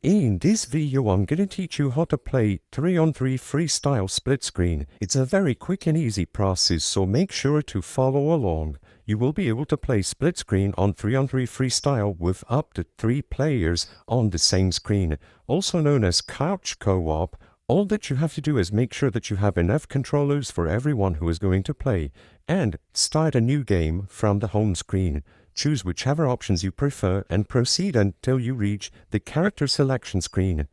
In this video, I'm going to teach you how to play 3on3 Freestyle split screen. It's a very quick and easy process, so make sure to follow along. You will be able to play split screen on 3on3 Freestyle with up to 3 players on the same screen, also known as couch co-op. All that you have to do is make sure that you have enough controllers for everyone who is going to play, and start a new game from the home screen. Choose whichever options you prefer and proceed until you reach the character selection screen.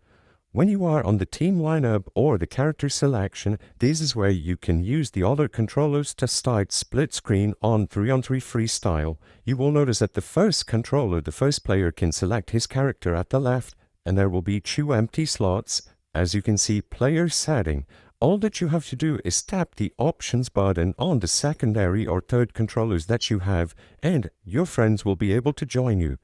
When you are on the team lineup or the character selection, this is where you can use the other controllers to start split screen on 3on3 Freestyle. You will notice that the first controller, the first player, can select his character at the left, and there will be 2 empty slots. As you can see, player setting. All that you have to do is tap the options button on the secondary or third controllers that you have, and your friends will be able to join you.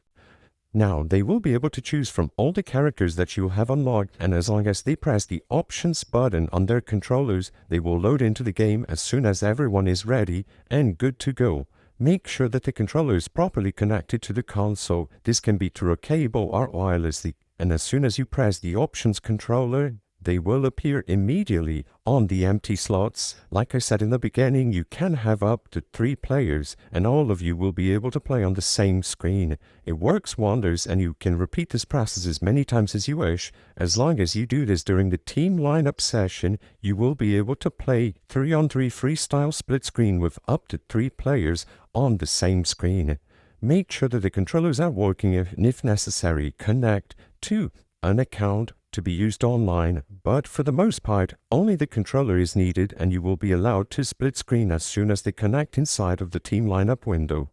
Now, they will be able to choose from all the characters that you have unlocked, and as long as they press the options button on their controllers, they will load into the game as soon as everyone is ready and good to go. Make sure that the controller is properly connected to the console. This can be through a cable or wirelessly, and as soon as you press the options controller, they will appear immediately on the empty slots. Like I said in the beginning, you can have up to 3 players, and all of you will be able to play on the same screen. It works wonders, and you can repeat this process as many times as you wish. As long as you do this during the team lineup session, you will be able to play 3on3 Freestyle split screen with up to 3 players on the same screen. Make sure that the controllers are working, and if necessary, connect to an account to be used online, but for the most part, only the controller is needed, and you will be allowed to split screen as soon as they connect inside of the team lineup window.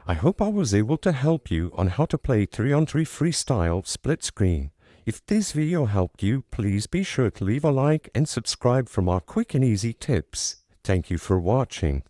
I hope I was able to help you on how to play 3on3 Freestyle split screen. If this video helped you, please be sure to leave a like and subscribe for more quick and easy tips. Thank you for watching.